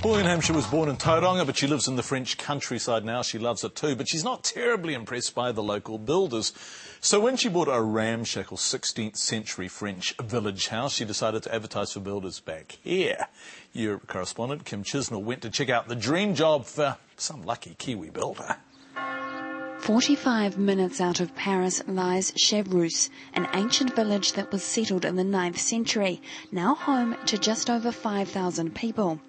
Well, Wyn-Harris was born in Tauranga, but she lives in the French countryside now. She loves it too, but she's not terribly impressed by the local builders. So when she bought a ramshackle 16th century French village house, she decided to advertise for builders back here. Europe correspondent Kim Chisnell went to check out the dream job for some lucky Kiwi builder. 45 minutes out of Paris lies Chevreuse, an ancient village that was settled in the 9th century, now home to just over 5,000 people,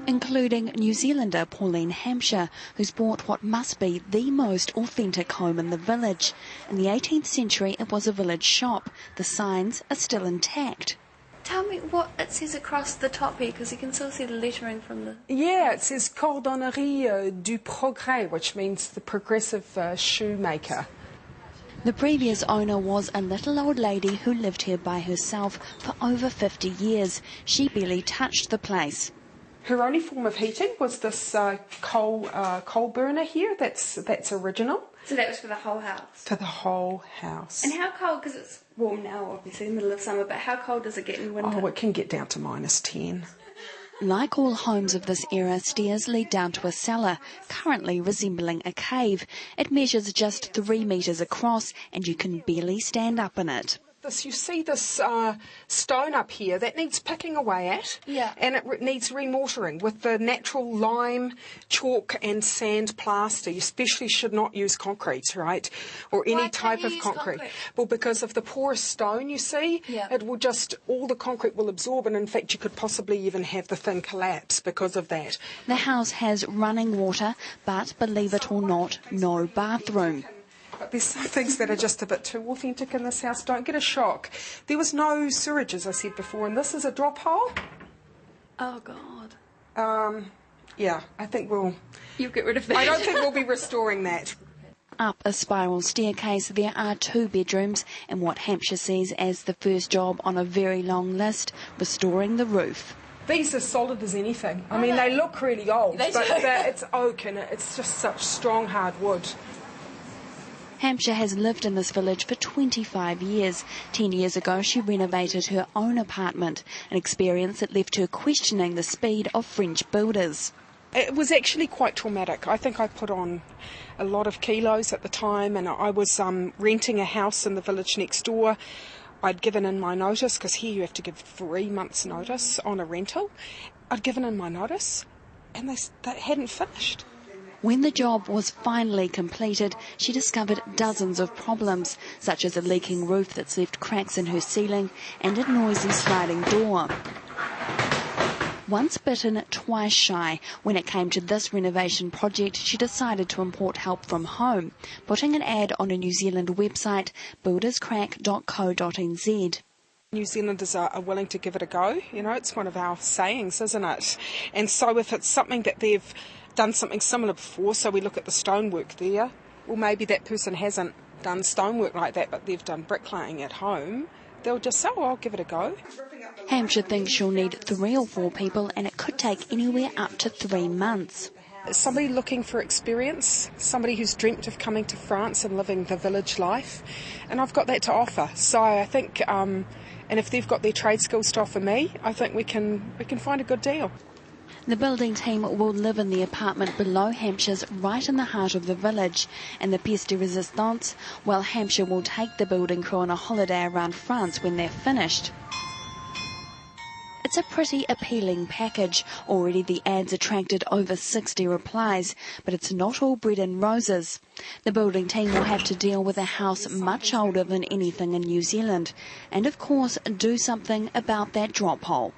including New Zealander Pauline Hampshire, who's bought what must be the most authentic home in the village. In the 18th century, it was a village shop. The signs are still intact. Tell me what it says across the top here, because you can still see the lettering from the... Yeah, it says Cordonnerie du Progrès, which means the progressive shoemaker. The previous owner was a little old lady who lived here by herself for over 50 years. She barely touched the place. Her only form of heating was this coal burner here. That's original. So that was for the whole house? For the whole house. And how cold, because it's warm now, obviously, in the middle of summer, but how cold does it get in winter? Oh, it can get down to -10. Like all homes of this era, stairs lead down to a cellar, currently resembling a cave. It measures just 3 metres across, and you can barely stand up in it. You see this stone up here, that needs picking away at, and it needs remortaring with the natural lime, chalk and sand plaster. You especially should not use concrete, right, or any type of concrete. Well, because of the porous stone, you see, it will just, all the concrete will absorb, and in fact you could possibly even have the thing collapse because of that. The house has running water, but believe it or not, no bathroom. But there's some things that are just a bit too authentic in this house. Don't get a shock. There was no sewage, as I said before, and this is a drop hole. Oh, God. Yeah, I think You'll get rid of that. I don't think we'll be restoring that. Up a spiral staircase, there are 2 bedrooms and what Hampshire sees as the first job on a very long list, restoring the roof. These are solid as anything. I mean, they look really old, but it's oak and it's just such strong, hard wood. Hampshire has lived in this village for 25 years. 10 years ago, she renovated her own apartment, an experience that left her questioning the speed of French builders. It was actually quite traumatic. I think I put on a lot of kilos at the time, and I was renting a house in the village next door. I'd given in my notice, because here you have to give 3 months' notice on a rental. I'd given in my notice, and they hadn't finished. When the job was finally completed, she discovered dozens of problems, such as a leaking roof that's left cracks in her ceiling and a noisy sliding door. Once bitten, twice shy. When it came to this renovation project, she decided to import help from home, putting an ad on a New Zealand website, builderscrack.co.nz. New Zealanders are willing to give it a go. You know, it's one of our sayings, isn't it? And so if it's something that they've done something similar before, so we look at the stonework there, well, maybe that person hasn't done stonework like that, but they've done bricklaying at home, they'll just say, oh, I'll give it a go. Hampshire thinks she'll need 3 or 4 people, and it could take anywhere up to 3 months. Somebody looking for experience, somebody who's dreamt of coming to France and living the village life, and I've got that to offer. So I think, and if they've got their trade skills to offer me, I think we can find a good deal. The building team will live in the apartment below Hampshire's, right in the heart of the village. And the pièce de résistance, well, Hampshire will take the building crew on a holiday around France when they're finished. It's a pretty appealing package. Already the ads attracted over 60 replies, but it's not all bread and roses. The building team will have to deal with a house much older than anything in New Zealand, and of course do something about that drop hole.